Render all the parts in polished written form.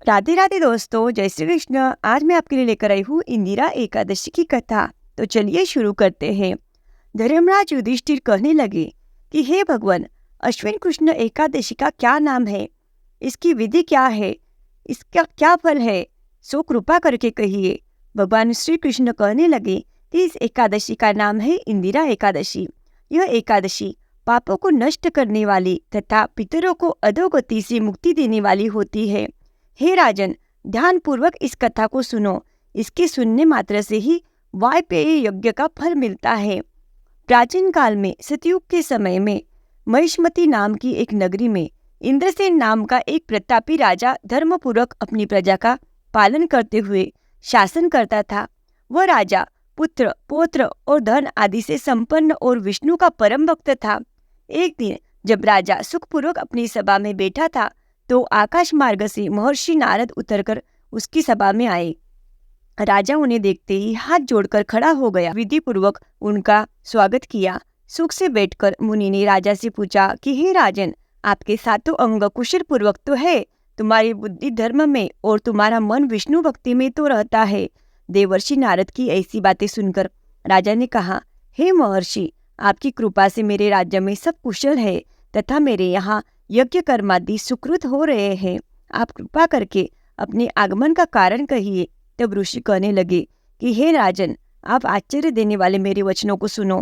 राधे राधे दोस्तों, जय श्री कृष्ण। आज मैं आपके लिए लेकर आई हूँ इंदिरा एकादशी की कथा। तो चलिए शुरू करते हैं। धर्मराज युधिष्ठिर कहने लगे कि हे भगवान, अश्विन कृष्ण एकादशी का क्या नाम है, इसकी विधि क्या है, इसका क्या फल है, सो कृपा करके कहिए। भगवान श्री कृष्ण कहने लगे कि इस एकादशी का नाम है इंदिरा एकादशी। यह एकादशी पापों को नष्ट करने वाली तथा पितरों को अधोगति से मुक्ति देने वाली होती है। हे राजन, ध्यानपूर्वक इस कथा को सुनो। इसके सुनने मात्र से ही वाजपेयी यज्ञ का फल मिलता है। प्राचीन काल में सतयुग के समय में महिष्मती नाम की एक नगरी में इंद्रसेन नाम का एक प्रतापी राजा धर्मपूर्वक अपनी प्रजा का पालन करते हुए शासन करता था। वह राजा पुत्र, पौत्र और धन आदि से संपन्न और विष्णु का परम भक्त था। एक दिन जब राजा सुखपूर्वक अपनी सभा में बैठा था तो आकाश मार्ग से महर्षि नारद उतरकर उसकी सभा में आए। राजा उन्हें देखते ही हाथ जोड़कर खड़ा हो गया, विधि पूर्वक उनका स्वागत किया। सुख से बैठकर मुनि ने राजा से पूछा कि हे राजन, आपके सातों अंग कुशल पूर्वक तो है, तुम्हारी बुद्धि धर्म में और तुम्हारा मन विष्णु भक्ति में तो रहता है। देवर्षि नारद की ऐसी बातें सुनकर राजा ने कहा, हे महर्षि, आपकी कृपा से मेरे राज्य में सब कुशल है तथा मेरे यहाँ यज्ञ कर्मादि सुकृत हो रहे हैं। आप कृपा करके अपने आगमन का कारण कहिए। तब ऋषि कहने लगे कि हे राजन, आप आश्चर्य देने वाले मेरे वचनों को सुनो।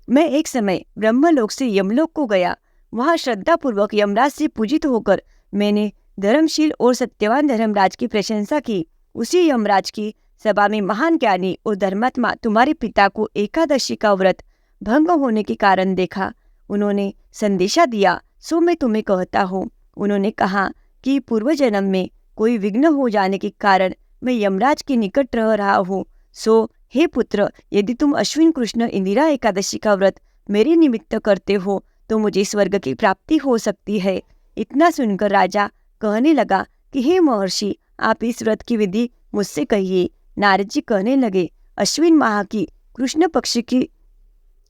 मैं एक समय ब्रह्मलोक से यमलोक को गया। वहां श्रद्धापूर्वक यमराज से पूजित होकर मैंने धर्मशील और सत्यवान धर्मराज की प्रशंसा की। उसी यमराज की सभा में महान ज्ञानी और धर्मात्मा तुम्हारे पिता को एकादशी का व्रत भंग होने के कारण देखा। उन्होंने संदेशा दिया, सो मैं तुम्हें कहता हूँ। उन्होंने कहा कि पूर्व जन्म में कोई विघ्न हो जाने के कारण मैं यमराज के निकट रह रहा हूँ। सो हे पुत्र, यदि तुम अश्विन कृष्ण इंदिरा एकादशी का व्रत मेरे निमित्त करते हो तो मुझे स्वर्ग की प्राप्ति हो सकती है। इतना सुनकर राजा कहने लगा कि हे महर्षि, आप इस व्रत की विधि मुझसे कहिए। नारद जी कहने लगे, अश्विन माह की कृष्ण पक्ष की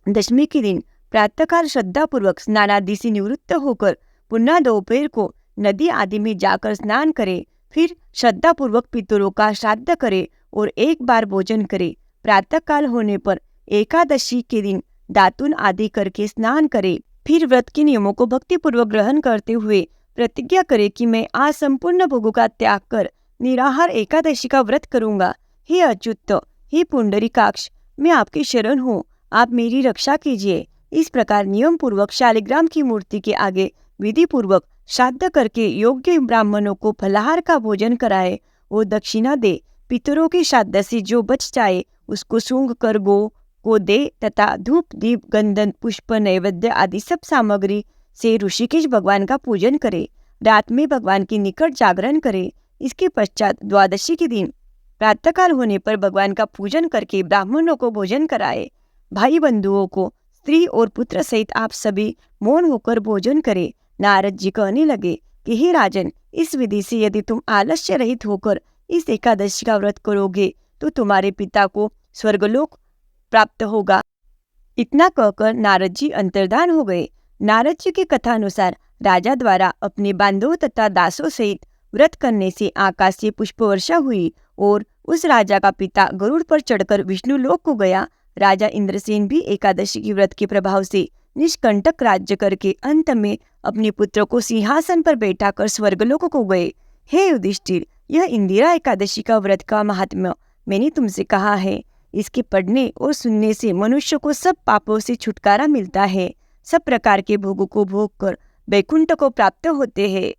दशमी के दिन प्रातःकाल श्रद्धापूर्वक स्नानादि से निवृत्त होकर पुनः दोपहर को नदी आदि में जाकर स्नान करे। फिर श्रद्धापूर्वक पितरों का श्राद्ध करे और एक बार भोजन करे। प्रातःकाल होने पर एकादशी के दिन दातुन आदि करके स्नान करे। फिर व्रत के नियमों को भक्तिपूर्वक ग्रहण करते हुए प्रतिज्ञा करे कि मैं आज संपूर्ण भोगों का त्याग कर निराहार एकादशी का व्रत करूंगा। हे अच्युत, हे पुंडरीकाक्ष, मैं आपकी शरण हूँ, आप मेरी रक्षा कीजिए। इस प्रकार नियम पूर्वक शालिग्राम की मूर्ति के आगे विधि पूर्वक श्राद्ध करके योग्य ब्राह्मणों को फलाहार का भोजन कराए और दक्षिणा दे। पितरों के श्राद्ध से जो बच जाए उसको सूंघ कर गो को दे तथा धूप, दीप, गंधन, पुष्प, नैवेद्य आदि सब सामग्री से ऋषिकेश भगवान का पूजन करे। रात में भगवान के निकट जागरण करे। इसके पश्चात द्वादशी के दिन प्रातःकाल होने पर भगवान का पूजन करके ब्राह्मणों को भोजन कराए। भाई बंधुओं को, स्त्री और पुत्र सहित आप सभी मौन होकर भोजन करें। नारद जी कहने लगे कि हे राजन, इस विधि से यदि तुम आलस्य रहित होकर इस एकादशी का व्रत करोगे तो तुम्हारे पिता को स्वर्गलोक प्राप्त होगा। इतना कहकर नारद जी अंतर्धान हो गए। नारद जी की कथा अनुसार राजा द्वारा अपने बांधवों तथा दासों सहित व्रत करने से आकाश से पुष्प वर्षा हुई और उस राजा का पिता गरुड़ पर चढ़कर विष्णु लोक को गया। राजा इंद्रसेन भी एकादशी की व्रत के प्रभाव से निष्कंटक राज्य करके अंत में अपने पुत्र को सिंहासन पर बैठाकर स्वर्गलोक को गए। हे युधिष्ठिर, यह इंदिरा एकादशी का व्रत का महात्म्य मैंने तुमसे कहा है। इसके पढ़ने और सुनने से मनुष्य को सब पापों से छुटकारा मिलता है। सब प्रकार के भोगों को भोग कर वैकुंठ को प्राप्त होते हैं।